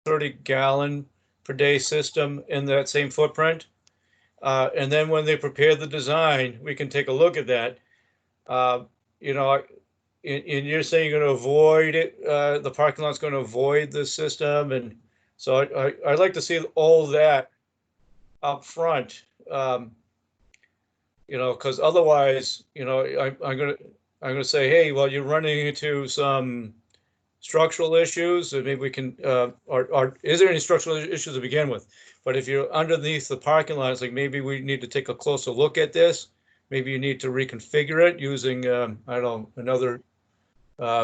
30 gallon per day system in that same footprint. And then when they prepare the design, we can take a look at that. Uh, you know, and you're saying you're going to avoid it, the parking lot's going to avoid the system. And so I'd like to see all that up front. Because otherwise, I'm gonna say, hey, well, you're running into some structural issues, and maybe we can, or is there any structural issues to begin with? But if you're underneath the parking lot, it's like maybe we need to take a closer look at this. Maybe you need to reconfigure it using, I don't know, another,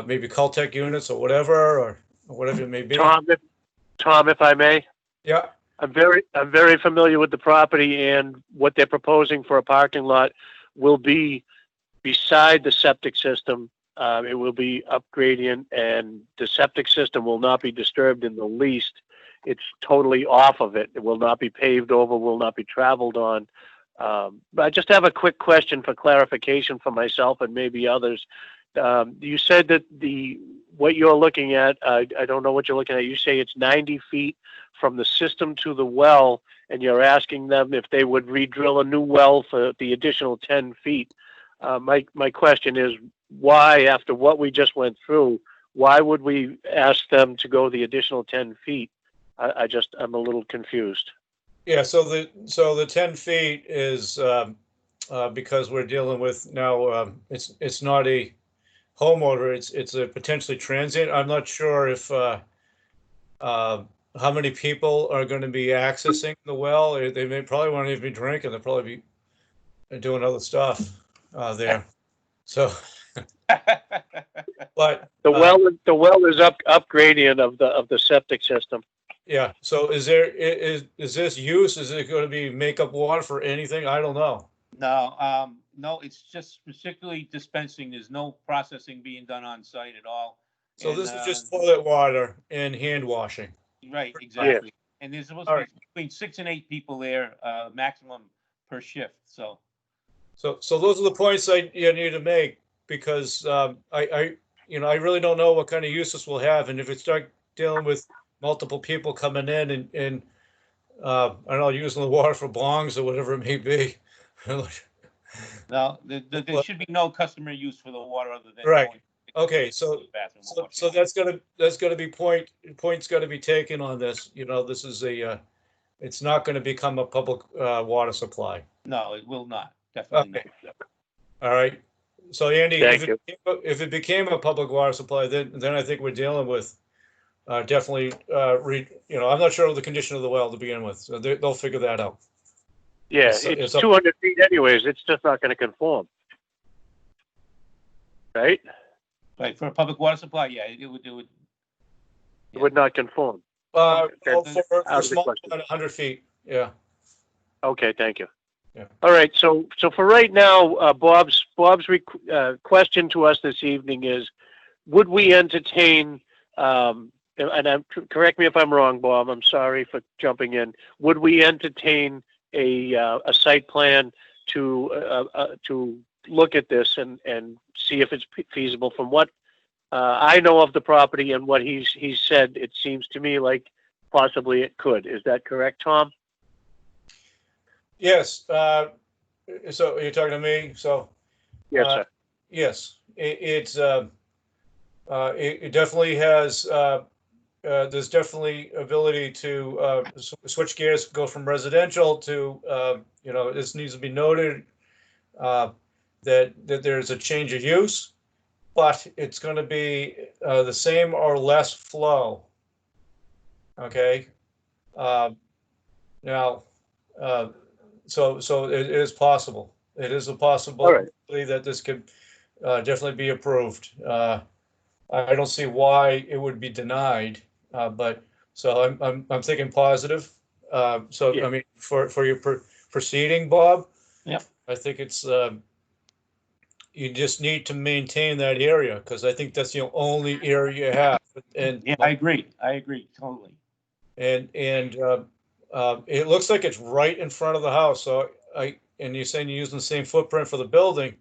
maybe Caltech units or whatever it may be. Tom, if I may. Yeah. I'm very familiar with the property, and what they're proposing for a parking lot will be beside the septic system. It will be up gradient, and the septic system will not be disturbed in the least. It's totally off of it. It will not be paved over, will not be traveled on. But I just have a quick question for clarification for myself and maybe others. You said that what you're looking at, I don't know what you're looking at. You say it's 90 feet from the system to the well, and you're asking them if they would re-drill a new well for the additional 10 feet. My question is, why, after what we just went through, why would we ask them to go the additional 10 feet? I'm a little confused. Yeah, so the 10 feet is because we're dealing with now, it's not a homeowner, it's a potentially transient. I'm not sure if how many people are going to be accessing the well. They may probably won't even be drinking. They'll probably be doing other stuff there. So, but the well is up gradient of the septic system. Yeah. So is this use? Is it going to be makeup water for anything? I don't know. No, it's just particularly dispensing. There's no processing being done on site at all. So this is just toilet water and hand washing. Right, exactly. Yeah. And there's supposed to be between 6 and 8 people there, maximum per shift. So those are the points you need to make, because I really don't know what kind of use this will have, and if it start dealing with multiple people coming in and I don't know, using the water for bongs or whatever it may be. No, there should be no customer use for the water other than right. going Okay, so that's gonna be points got to be taken on this. This is it's not going to become a public water supply. No, it will not. Definitely not. All right. So Andy, if it became a public water supply, then I think we're dealing with definitely I'm not sure of the condition of the well to begin with. So they'll figure that out. Yeah, it's 200 feet anyways. It's just not going to conform, right? Right, for a public water supply, yeah, it would. It would not conform. For small, 100 feet. Yeah. Okay, thank you. Yeah. All right. So for right now, Bob's question to us this evening is, would we entertain? And correct me if I'm wrong, Bob. I'm sorry for jumping in. Would we entertain a site plan to look at this and see if it's feasible? From what I know of the property and what he's said, it seems to me like possibly it could. Is that correct, Tom? Yes. So you're talking to me. So yes, sir. Yes, it definitely has. There's definitely ability to switch gears, go from residential to, this needs to be noted that there's a change of use, but it's going to be the same or less flow. Okay. Now, so it is possible. It is a possibility that this could definitely be approved. I don't see why it would be denied. But so I'm thinking positive. I mean, for your proceeding, Bob. Yeah. I think it's you just need to maintain that area, because I think that's the only area you have. And yeah, I agree totally. And it looks like it's right in front of the house. So and you're saying you're using the same footprint for the building.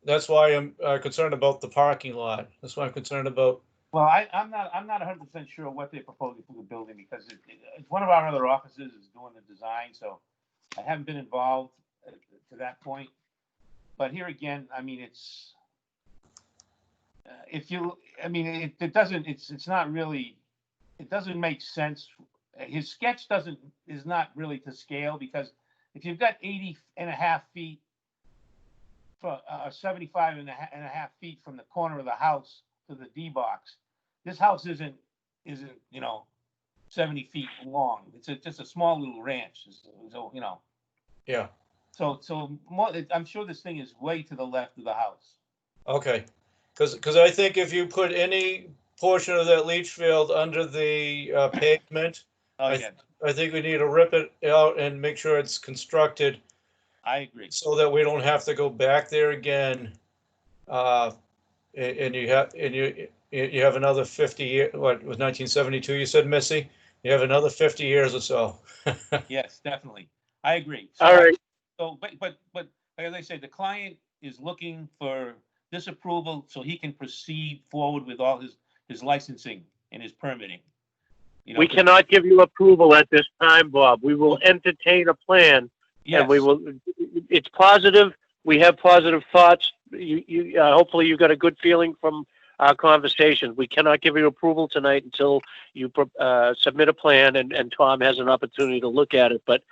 That's why I'm concerned about the parking lot. That's why I'm concerned about Well, I'm not 100% sure what they're proposing for the building because it's one of our other offices is doing the design, so I haven't been involved to that point. But here again, I mean, it's if you, I mean, it doesn't, it's not really, it doesn't make sense. His sketch is not really to scale because if you've got 80.5 feet for 75.5 feet from the corner of the house to the D box, this house isn't 70 feet long. It's just a small little ranch. So Yeah, so more, I'm sure this thing is way to the left of the house. okay. Because I think if you put any portion of that leach field under the pavement, Oh I yeah, I think we need to rip it out and make sure it's constructed I agree. so that we don't have to go back there again. Uh, and you have another 50 year, what was 1972 you said, Missy? You have another 50 years or so. Yes, definitely. I agree. All right. But like as I say, the client is looking for this approval so he can proceed forward with all his licensing and his permitting. We cannot give you approval at this time, Bob. We will entertain a plan, Yes, and we will. It's positive. We have positive thoughts. Hopefully you got a good feeling from our conversation. We cannot give you approval tonight until you submit a plan and Tom has an opportunity to look at it. But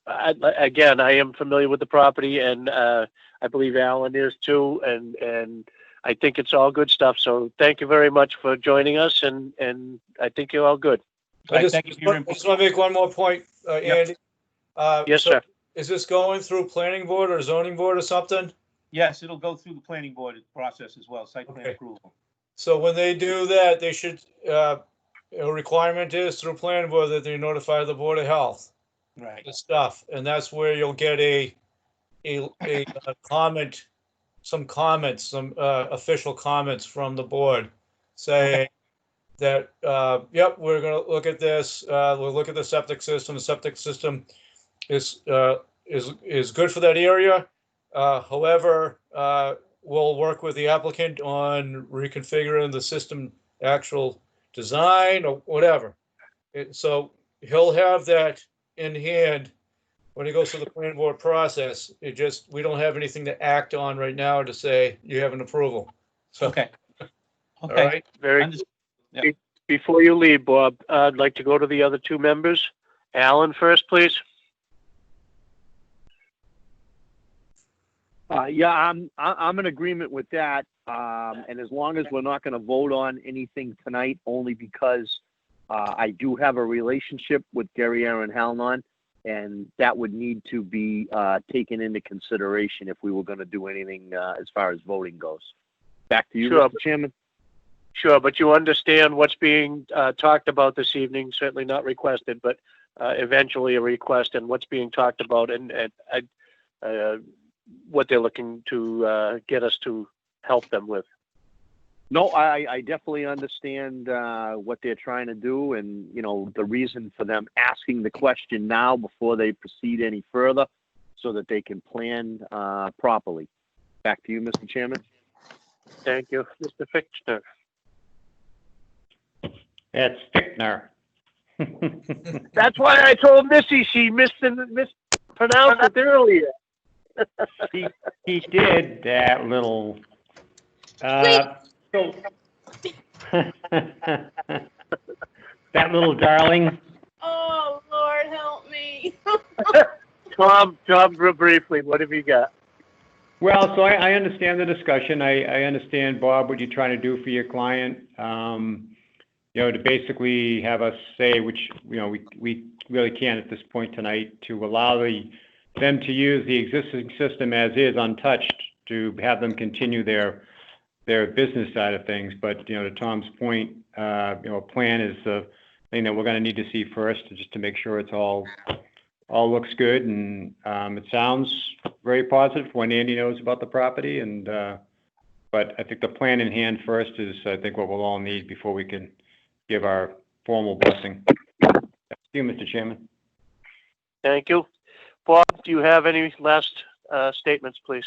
again, I am familiar with the property, and I believe Alan is too, and I think it's all good stuff. So thank you very much for joining us, and I think you're all good. Right, just, thank you for your I input. just want to make one more point, Andy. Yes, So sir. is this going through planning board or zoning board or something? Yes, it'll go through the planning board process as well, site plan Okay. approval. So when they do that, they should, a requirement is through planning board that they notify the Board of Health, Right. the stuff, and that's where you'll get a comment, some comments, some official comments from the board saying that, yep, we're gonna look at this, we'll look at the septic system. The septic system is good for that area. However, we'll work with the applicant on reconfiguring the system actual design or whatever. So he'll have that in hand when he goes through the planning board process. We don't have anything to act on right now to say you have an approval. So, Okay. all Okay. right. Very. Understood. Before you leave, Bob, I'd like to go to the other two members. Alan first, please. Yeah, I'm in agreement with that. And as long as we're not going to vote on anything tonight, only because I do have a relationship with Gary Aaron Halnon, and that would need to be taken into consideration if we were going to do anything as far as voting goes. Back to you, Sure. Mr. Chairman. Sure, but you understand what's being talked about this evening, certainly not requested, but eventually a request, and what's being talked about, and what they're looking to get us to help them with. No, I definitely understand what they're trying to do, and the reason for them asking the question now before they proceed any further, so that they can plan properly. Back to you, Mr. Chairman. Thank you, Mr. Fichtner. It's Fichtner. That's why I told Missy she mispronounced it earlier. He did that little. So that little darling. Oh, Lord, help me. Tom, briefly, what have you got? Well, so I understand the discussion. I understand, Bob, what you're trying to do for your client. To basically have us say, which we really can't at this point tonight, to allow them to use the existing system as is, untouched, to have them continue their business side of things. But to Tom's point, a plan is the thing that we're going to need to see first, just to make sure it's all looks good, and it sounds very positive when Andy knows about the property. And but I think the plan in hand first is, I think, what we'll all need before we can give our formal blessing. Thank you, Mr. Chairman. Thank you. Bob, do you have any last statements, please?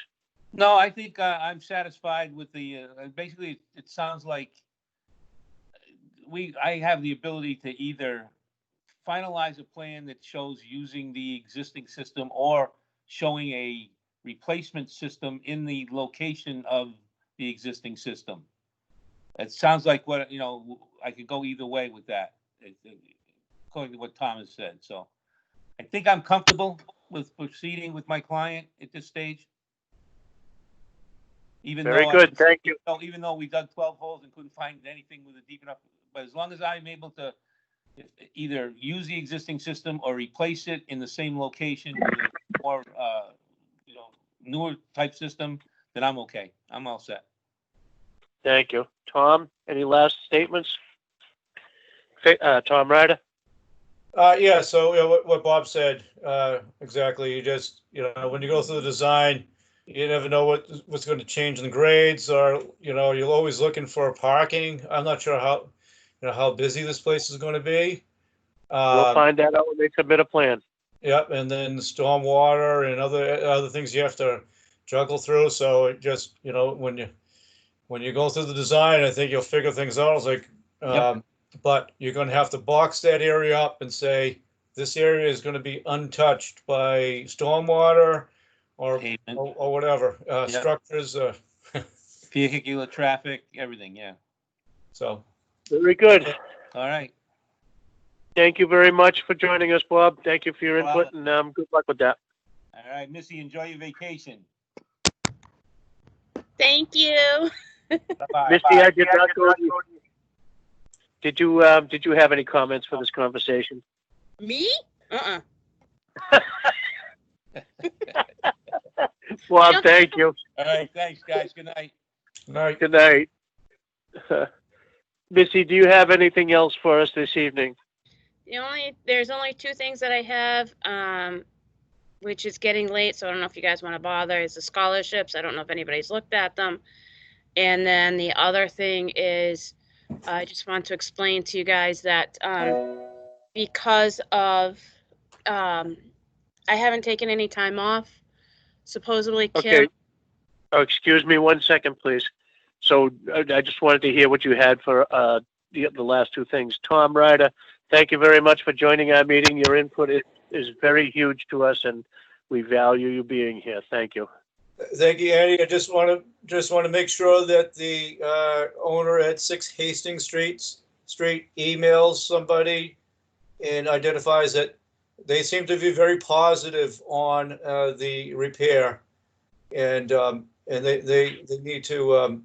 No, I think I'm satisfied with the, basically, it sounds like I have the ability to either finalize a plan that shows using the existing system or showing a replacement system in the location of the existing system. It sounds like what, I could go either way with that, according to what Tom has said. So I think I'm comfortable with proceeding with my client at this stage. Even Very though good, thank you. Even though we dug 12 holes and couldn't find anything with a deep enough, but as long as I'm able to either use the existing system or replace it in the same location with a more, newer type system, then I'm okay. I'm all set. Thank you. Tom, any last statements? Tom Ryder? Yeah, so what Bob said, exactly. You just, when you go through the design, you never know what's going to change in the grades, or, you're always looking for parking. I'm not sure how busy this place is going to be. We'll find that out when they submit a plan. Yep, and then stormwater and other things you have to juggle through. So it just, when you go through the design, I think you'll figure things out. It's like, but you're going to have to box that area up and say this area is going to be untouched by stormwater or Pavement, or whatever structures. vehicular traffic, everything. Yeah. So Very good. All right. Thank you very much for joining us, Bob. Thank you for your No input, and good luck with that. All right, Missy, enjoy your vacation. Thank you. Bye-bye. Misty, I did not go. Did you have any comments for this conversation? Me? Uh-uh. Bob, thank you. All right, thanks, guys. Good night. night. Good night. Missy, do you have anything else for us this evening? There's only two things that I have, which is getting late, so I don't know if you guys want to bother. Is the scholarships. I don't know if anybody's looked at them. And then the other thing is, I just want to explain to you guys that because of I haven't taken any time off. Supposedly, Kim. Okay. Oh, excuse me 1 second, please. So I just wanted to hear what you had for the last two things. Tom Ryder, thank you very much for joining our meeting. Your input is very huge to us, and we value you being here. Thank you. Thank you, Andy. I just want to make sure that the owner at 6 Hastings Street emails somebody and identifies that they seem to be very positive on the repair, and they need to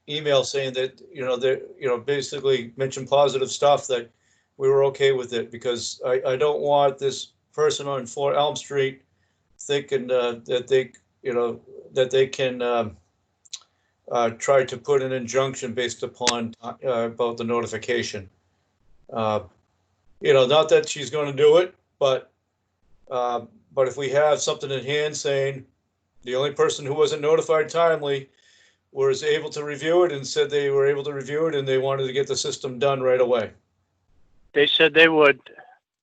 email saying that they basically mention positive stuff, that we were okay with it, because I don't want this person on Fort Elm Street thinking that they can try to put an injunction based upon about the notification. Not that she's going to do it, but if we have something in hand saying the only person who wasn't notified timely was able to review it and said they were able to review it and they wanted to get the system done right away. They said they would.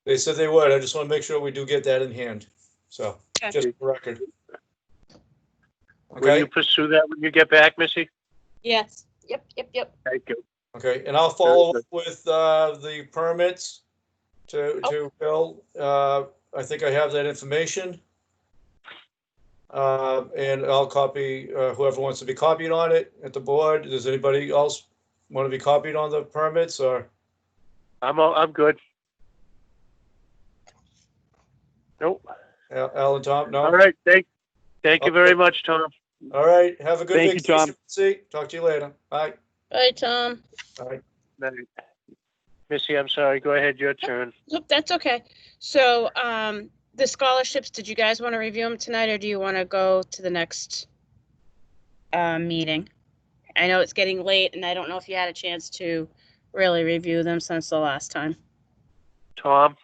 They said they would. I just want to make sure we do get that in hand. So, just for the record. Will you pursue that when you get back, Missy? Yes. Yep. Thank you. Okay, and I'll follow up with the permits to Bill. I think I have that information. And I'll copy whoever wants to be copied on it at the board. Does anybody else want to be copied on the permits, or? I'm good. Nope. Al and Tom? No? All right. Thank you very much, Tom. All right. Have a good Thank you, vacation. Tom. See, talk to you later. Bye. Bye, Tom. Bye. Night. Missy, I'm sorry. Go ahead. Your turn. Nope, that's okay. So, the scholarships, did you guys want to review them tonight, or do you want to go to the next meeting? I know it's getting late, and I don't know if you had a chance to really review them since the last time. Tom,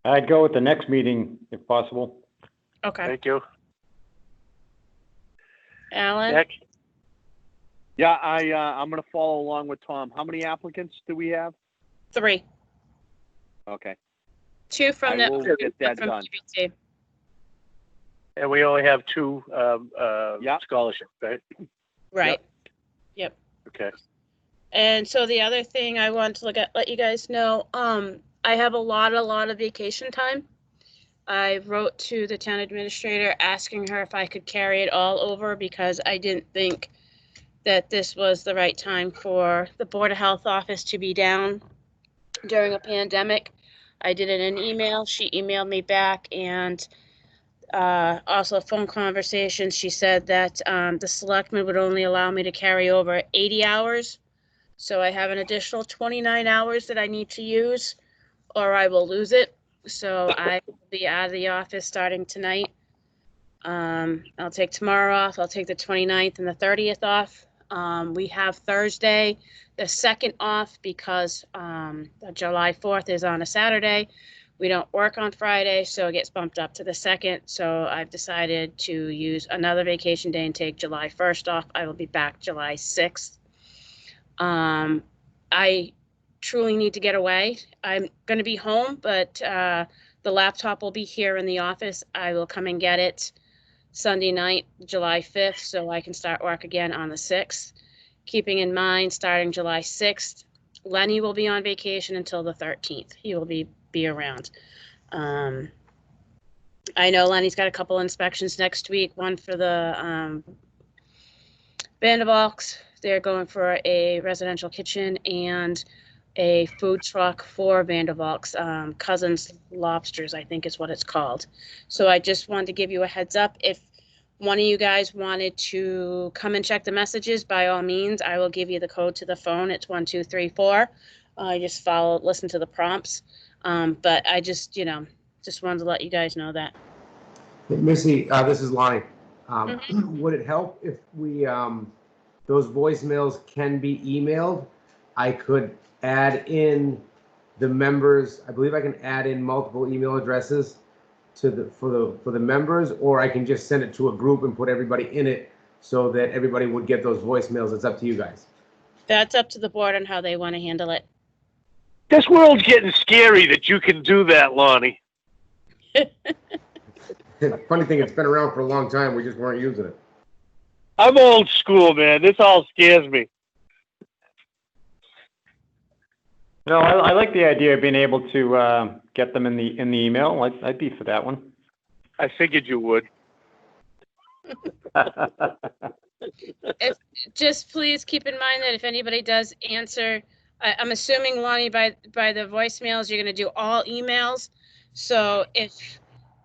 I'd go with the next meeting if possible. Okay. thank you. Alan? Nick, Yeah, I'm gonna follow along with Tom. How many applicants do we have? 3. Okay. 2 from I will get that from done. DBT. and we only have 2 Yeah. scholarships, right? Right. Okay. And so the other thing I want to let you guys know, I have a lot of vacation time. I wrote to the town administrator asking her if I could carry it all over because I didn't think that this was the right time for the Board of Health office to be down during a pandemic. I did it in email. She emailed me back, and also phone conversations. She said that the selectmen would only allow me to carry over 80 hours. So I have an additional 29 hours that I need to use, or I will lose it. So I will be out of the office starting tonight. I'll take tomorrow off. I'll take the 29th and the 30th off. We have Thursday, the 2nd off because July 4th is on a Saturday. We don't work on Friday, so it gets bumped up to the 2nd. So I've decided to use another vacation day and take July 1st off. I will be back July 6th. I truly need to get away. I'm going to be home, but the laptop will be here in the office. I will come and get it Sunday night, July 5th, so I can start work again on the 6th. Keeping in mind, starting July 6th, Lenny will be on vacation until the 13th. He will be around. I know Lenny's got a couple inspections next week, one for the Vandervalks. They're going for a residential kitchen and a food truck for Vandervalks, Cousins Lobsters, I think is what it's called. So I just wanted to give you a heads up. If one of you guys wanted to come and check the messages, by all means, I will give you the code to the phone. It's 1234. Just listen to the prompts. But I just wanted to let you guys know that. Missy, this is Lonnie. Would it help if we, those voicemails can be emailed? I could add in the members. I believe I can add in multiple email addresses to for the members, or I can just send it to a group and put everybody in it so that everybody would get those voicemails. It's up to you guys. That's up to the board on how they want to handle it. This world's getting scary that you can do that, Lonnie. Funny thing, it's been around for a long time. We just weren't using it. I'm old school, man. This all scares me. No, I like the idea of being able to get them in the email. I'd be for that one. I figured you would. Just please keep in mind that if anybody does answer, I'm assuming, Lonnie, by the voicemails, you're going to do all emails. So if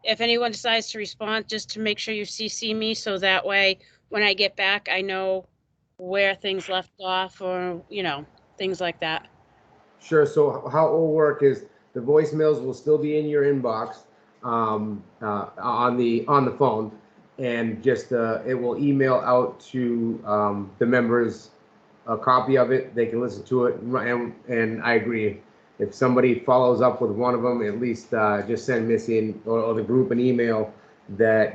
anyone decides to respond, just to make sure you CC me, so that way when I get back, I know where things left off, or things like that. Sure. So how it will work is the voicemails will still be in your inbox on the phone, and just it will email out to the members a copy of it. They can listen to it, and I agree. If somebody follows up with one of them, at least just send Missy or the group an email that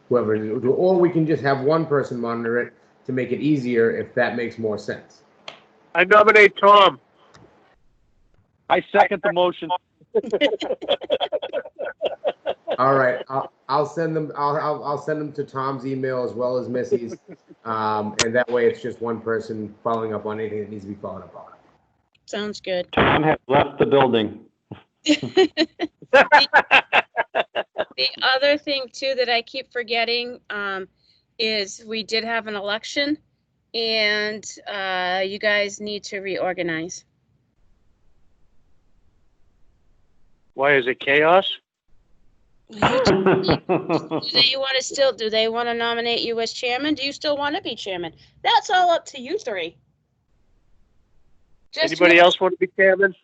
whoever, or we can just have one person monitor it to make it easier if that makes more sense. I nominate Tom. I second the motion. All right, I'll send them. I'll send them to Tom's email as well as Missy's, and that way it's just one person following up on anything that needs to be followed up on. Sounds good. Tom has left the building. The other thing too that I keep forgetting is we did have an election, and you guys need to reorganize. Why is it chaos? Do they want to nominate you as chairman? Do you still want to be chairman? That's all up to you three. Anybody else want to be chairman?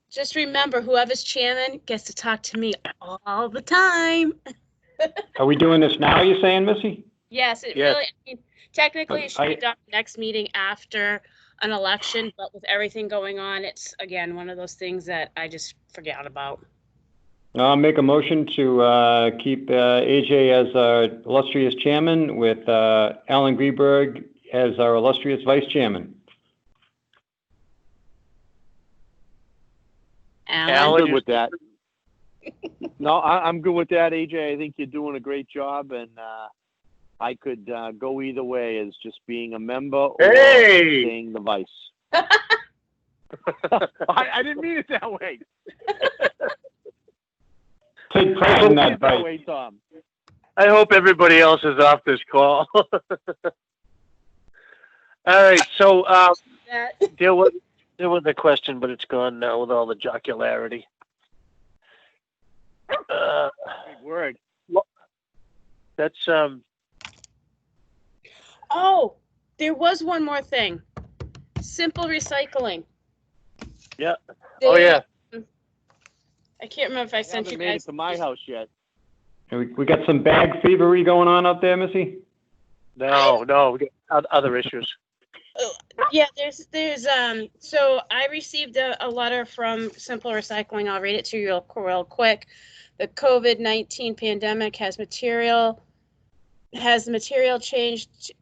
Just remember, whoever's chairman gets to talk to me all the time. Are we doing this now, you're saying, Missy? Yes, technically it should be done next meeting after an election, but with everything going on, it's, again, one of those things that I just forgot about. I'll make a motion to keep AJ as our illustrious chairman, with Alan Greenberg as our illustrious vice chairman. Alan? I'm good with that. No, I'm good with that, AJ. I think you're doing a great job, and I could go either way as just being a member or Hey! staying the vice. I didn't mean it that way. Take I pride didn't in mean that it that bite. way, Tom. I hope everybody else is off this call. All right, so That, there was a question, but it's gone now with all the jocularity. Big word. That's oh, there was one more thing. Simple Recycling. Yeah. Oh, yeah. I can't remember if I sent you Haven't made it guys. to my house yet. We got some bag thievery going on out there, Missy? No, we got other issues. Yeah, there's so I received a letter from Simple Recycling. I'll read it to you real quick. The COVID-19 pandemic has the material changed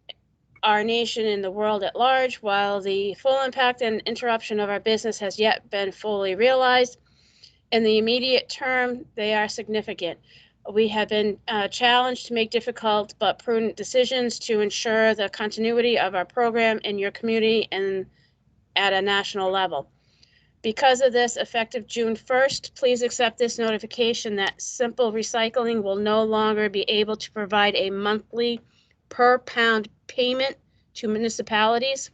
our nation and the world at large. While the full impact and interruption of our business has yet been fully realized, in the immediate term, they are significant. We have been challenged to make difficult but prudent decisions to ensure the continuity of our program in your community and at a national level. Because of this, effective June 1st, please accept this notification that Simple Recycling will no longer be able to provide a monthly per pound payment to municipalities.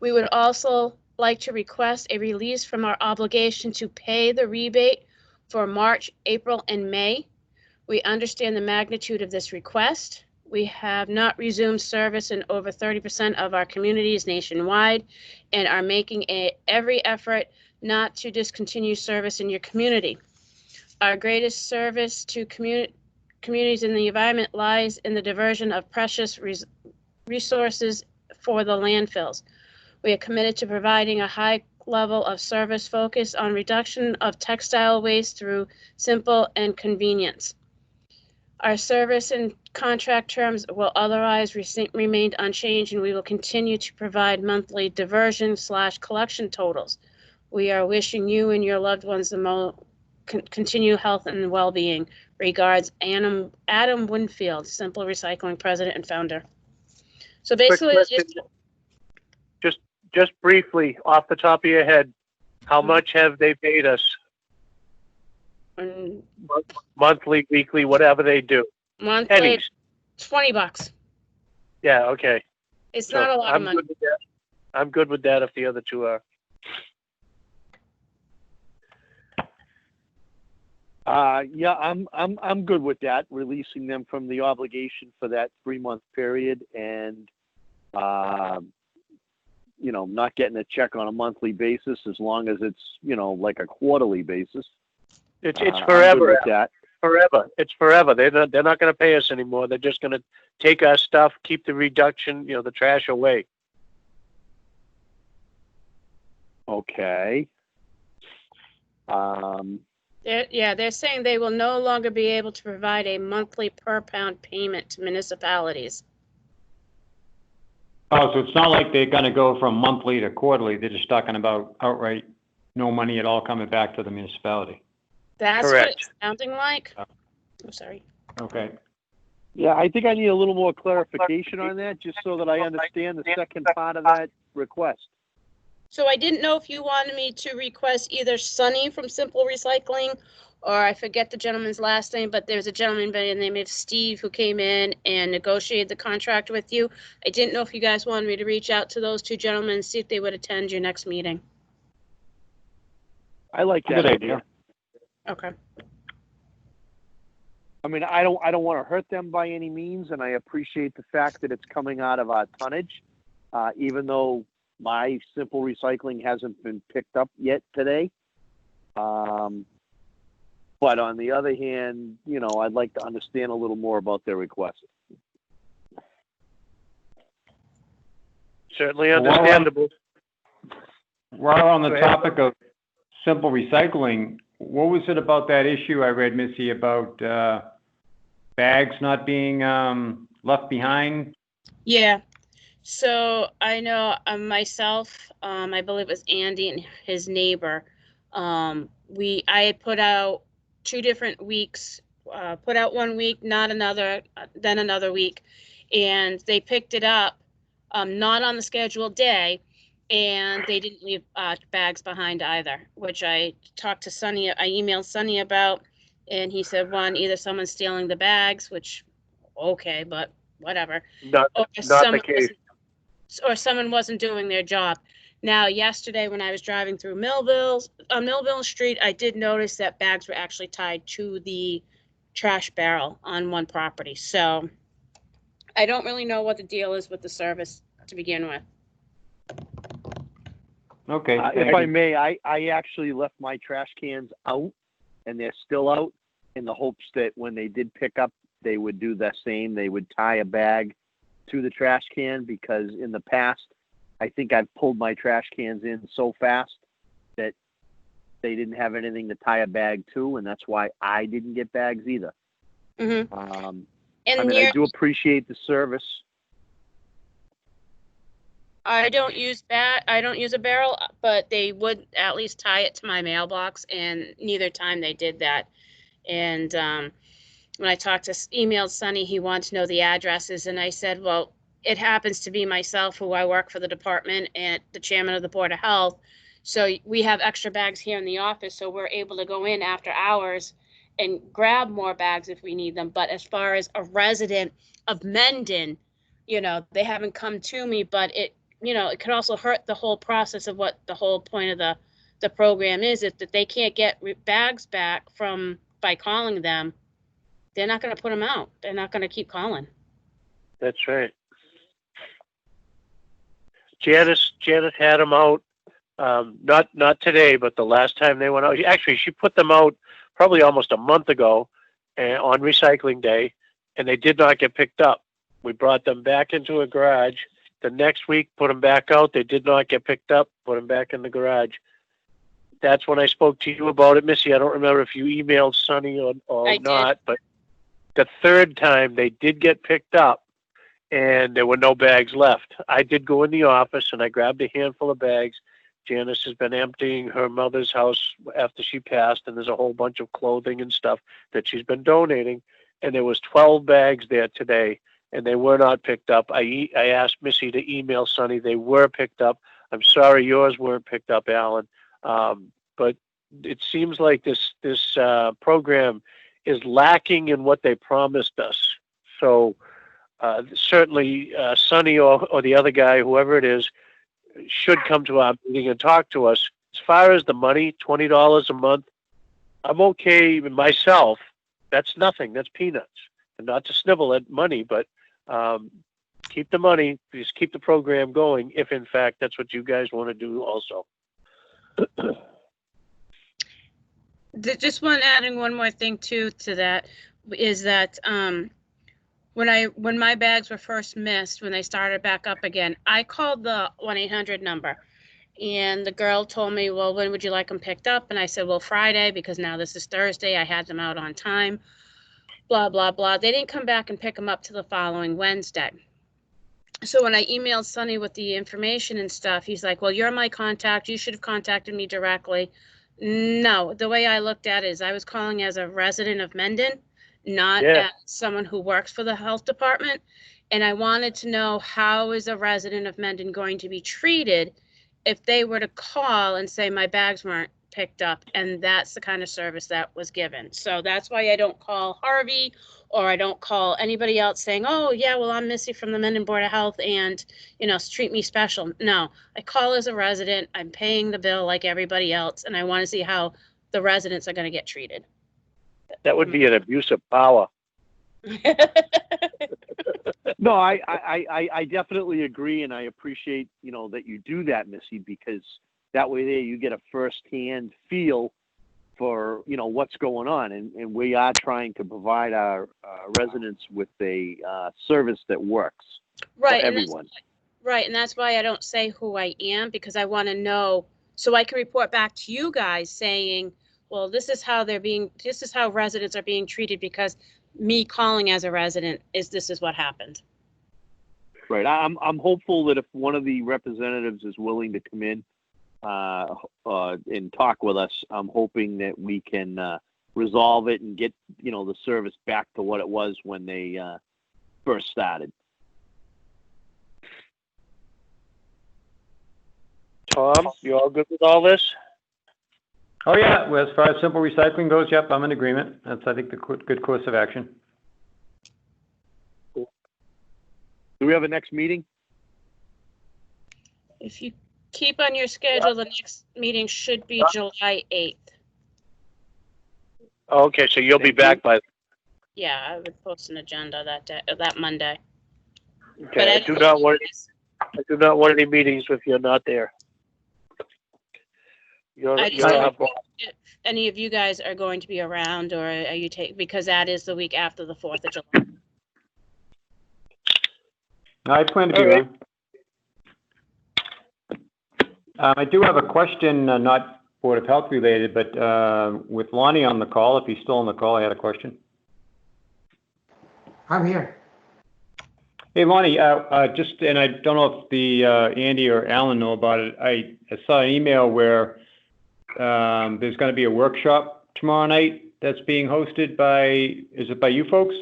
We would also like to request a release from our obligation to pay the rebate for March, April, and May. We understand the magnitude of this request. We have not resumed service in over 30% of our communities nationwide and are making every effort not to discontinue service in your community. Our greatest service to communities in the environment lies in the diversion of precious resources for the landfills. We are committed to providing a high level of service focused on reduction of textile waste through simple and convenience. Our service and contract terms will otherwise remain unchanged, and we will continue to provide monthly diversion/collection totals. We are wishing you and your loved ones the continued health and well-being. Regards, Adam Winfield, Simple Recycling President and Founder. So basically, Just briefly, off the top of your head, how much have they paid us? Monthly, weekly, whatever they do. monthly, Pennies. $20. Yeah, okay. It's So not a lot of money. Good with that. I'm good with that if the other two are. Yeah, I'm good with that, releasing them from the obligation for that 3-month period and, not getting a check on a monthly basis as long as it's, like a quarterly basis. It's I'm good forever. with that. Forever. It's forever. They're not going to pay us anymore. They're just going to take our stuff, keep the reduction, the trash away. Okay. They're saying they will no longer be able to provide a monthly per pound payment to municipalities. Oh, so it's not like they're gonna go from monthly to quarterly, they're just talking about outright no money at all coming back to the municipality. That's what Correct. it's sounding like. I'm sorry. Okay. Yeah, I think I need a little more clarification on that, just so that I understand the second part of that request. So I didn't know if you wanted me to request either Sonny from Simple Recycling, or I forget the gentleman's last name, but there's a gentleman by the name of Steve who came in and negotiated the contract with you. I didn't know if you guys wanted me to reach out to those two gentlemen and see if they would attend your next meeting. I like that Good idea. idea. Okay. I mean, I don't want to hurt them by any means, and I appreciate the fact that it's coming out of our tonnage, even though my Simple Recycling hasn't been picked up yet today. But on the other hand, I'd like to understand a little more about their request. Certainly understandable. While on the Go ahead. topic of simple recycling, what was it about that issue I read, Missy, about bags not being left behind? Yeah. So I know myself, I believe it was Andy and his neighbor. I had put out 2 different weeks put out 1 week, not another, then another week. And they picked it up, not on the scheduled day, and they didn't leave bags behind either, which I talked to Sonny, I emailed Sonny about, and he said, one, either someone's stealing the bags, which, okay, but whatever. Not Or the someone case. or someone wasn't doing their job. Now, yesterday when I was driving through Millville Street, I did notice that bags were actually tied to the trash barrel on one property. So I don't really know what the deal is with the service to begin with. Okay. If thank I you. may, I actually left my trash cans out, and they're still out, in the hopes that when they did pick up, they would do the same. They would tie a bag to the trash can, because in the past, I think I've pulled my trash cans in so fast that they didn't have anything to tie a bag to, and that's why I didn't get bags either. Mm-hmm. I And mean, I do appreciate the service. I don't use a barrel, but they would at least tie it to my mailbox, and neither time they did that. And when I emailed Sonny, he wanted to know the addresses, and I said, well, it happens to be myself, who I work for the department, and the chairman of the Board of Health. So we have extra bags here in the office, so we're able to go in after hours and grab more bags if we need them. But as far as a resident of Mendon, they haven't come to me, but it could also hurt the whole process of what the whole point of the program is that they can't get bags back by calling them. They're not going to put them out. They're not going to keep calling. That's right. Janice had them out, not today, but the last time they went out. Actually, she put them out probably almost a month ago on recycling day, and they did not get picked up. We brought them back into a garage. The next week, put them back out. They did not get picked up. Put them back in the garage. That's when I spoke to you about it, Missy. I don't remember if you emailed Sonny or I not, but the third time they did get picked up, and there were no bags left. I did go in the office, and I grabbed a handful of bags. Janice has been emptying her mother's house after she passed, and there's a whole bunch of clothing and stuff that she's been donating. And there was 12 bags there today, and they were not picked up. I asked Missy to email Sonny. They were picked up. I'm sorry yours weren't picked up, Alan. But it seems like this program is lacking in what they promised us. So certainly Sonny or the other guy, whoever it is, should come to our meeting and talk to us. As far as the money, $20 a month, I'm okay myself. That's nothing. That's peanuts. And not to snivel at money, but keep the money. Just keep the program going if, in fact, that's what you guys want to do also. Just adding one more thing to that is that when my bags were first missed, when they started back up again, I called the 1-800 number, and the girl told me, well, when would you like them picked up? And I said, well, Friday, because now this is Thursday. I had them out on time, blah, blah, blah. They didn't come back and pick them up to the following Wednesday. So when I emailed Sonny with the information and stuff, he's like, well, you're my contact. You should have contacted me directly. No, the way I looked at it is I was calling as a resident of Mendon, not as someone who works for the health department. And I wanted to know, how is a resident of Mendon going to be treated if they were to call and say my bags weren't picked up? And that's the kind of service that was given. So that's why I don't call Harvey, or I don't call anybody else saying, oh yeah, well, I'm Missy from the Mendon Board of Health and, treat me special. No, I call as a resident. I'm paying the bill like everybody else. And I want to see how the residents are going to get treated. That would be an abuse of power. No, I definitely agree, and I appreciate, that you do that, Missy, because that way there you get a first-hand feel for, what's going on. And we are trying to provide our residents with a service that works Right, for and everyone. Right, and that's why I don't say who I am, because I want to know so I can report back to you guys saying, well, this is how residents are being treated, because me calling as a resident this is what happened. Right. I'm hopeful that if one of the representatives is willing to come in and talk with us, I'm hoping that we can resolve it and get, the service back to what it was when they first started. Tom, you all good with all this? Oh, yeah, well, as far as simple recycling goes, yep, I'm in agreement. That's, I think, the good course of action. Do we have a next meeting? If you keep on your schedule, the next meeting should be July 8th. Okay, so you'll be back by, Yeah, I would post an agenda that day, that Monday. But okay, I do not want any meetings if you're not there. I just You're don't up. know if any of you guys are going to be around, or are you because that is the week after the 4th of July. I plan to be All right. around. I do have a question, not Board of Health related, but with Lonnie on the call, if he's still on the call, I had a question. I'm here. Hey, Lonnie, just, and I don't know if the Andy or Alan know about it. I saw an email where there's going to be a workshop tomorrow night that's being hosted is it by you folks?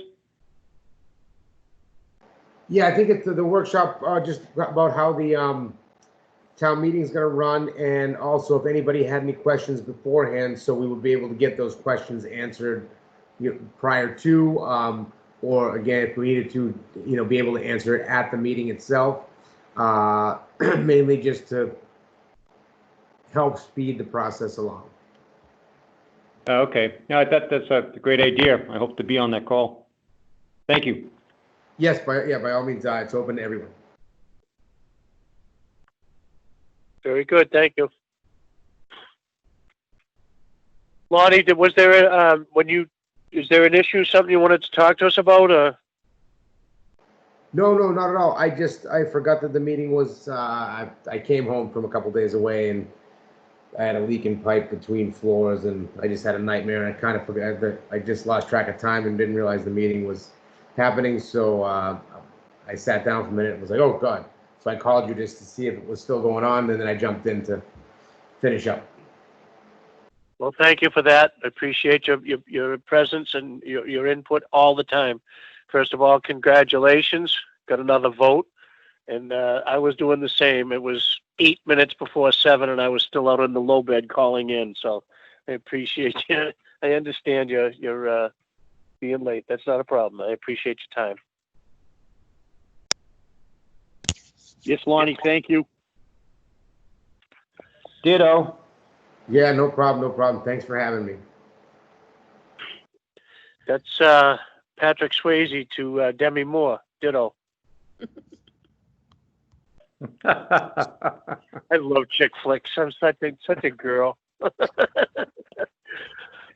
Yeah, I think it's the workshop just about how the town meeting is going to run, and also if anybody had any questions beforehand, so we would be able to get those questions answered prior to, or again, if we needed to, be able to answer it at the meeting itself, mainly just to help speed the process along. Okay. No, that's a great idea. I hope to be on that call. Thank you. Yes, by all means, it's open to everyone. Very good, thank you. Lonnie, was there is there an issue, something you wanted to talk to us about, or? No, not at all. I forgot that the meeting was, I came home from a couple days away and I had a leaking pipe between floors and I just had a nightmare, and I kind of forgot that I just lost track of time and didn't realize the meeting was happening. So I sat down for a minute and was like, oh God. So I called you just to see if it was still going on, and then I jumped in to finish up. Well, thank you for that. I appreciate your presence and your input all the time. First of all, congratulations. Got another vote. And I was doing the same. It was 8 minutes before 7 and I was still out on the low bed calling in. So I appreciate you. I understand you're being late. That's not a problem. I appreciate your time. Yes, Lonnie, thank you. Ditto. Yeah, no problem. Thanks for having me. That's Patrick Swayze to Demi Moore. Ditto. I love chick flicks. I'm such a girl. Missy,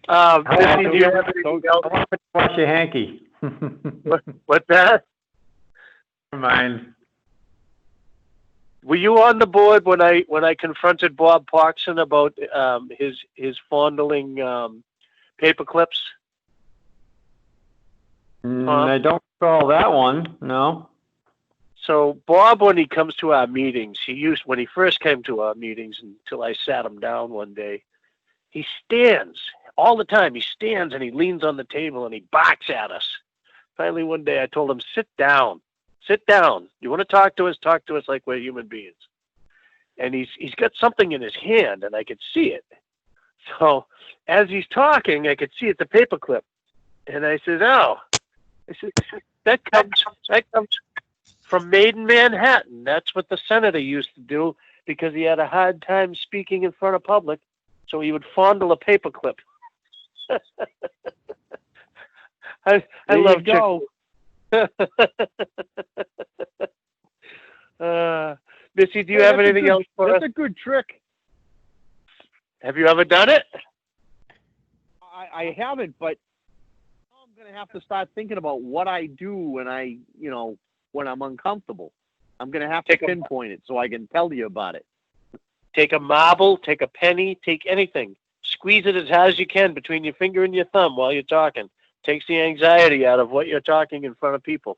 do you have anything else? Watch your hanky. What's that? Never mind. Were you on the board when I confronted Bob Parkson about his fondling paper clips? I don't recall that one. No. So Bob, when he comes to our meetings, when he first came to our meetings until I sat him down one day, he stands all the time. He stands and he leans on the table and he barks at us. Finally, one day I told him, sit down. Sit down. You want to talk to us like we're human beings. And he's got something in his hand and I could see it. So as he's talking, I could see it's a paperclip. And I said, oh, that comes from Maiden Manhattan. That's what the senator used to do because he had a hard time speaking in front of public. So he would fondle a paperclip. I love go. Missy, do you have anything else for us? That's a good trick. Have you ever done it? I haven't, but I'm going to have to start thinking about what I do when when I'm uncomfortable. I'm going to have to pinpoint it so I can tell you about it. Take a marble, take a penny, take anything. Squeeze it as hard as you can between your finger and your thumb while you're talking. Takes the anxiety out of what you're talking in front of people.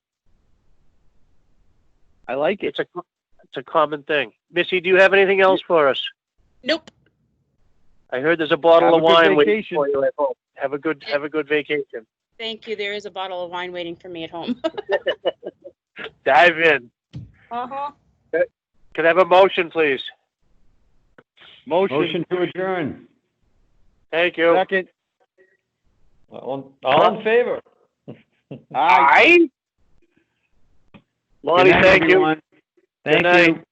I like it. It's a common thing. Missy, do you have anything else for us? Nope. I heard there's a bottle Have of a good wine waiting vacation. for you at home. Have a good vacation. Thank you. There is a bottle of wine waiting for me at home. Dive in. Uh-huh. Can I have a motion, please? Motion to adjourn. Thank you. Second. All in favor? Aye. Lonnie, Good night, thank you. everyone. Good Thank night. you.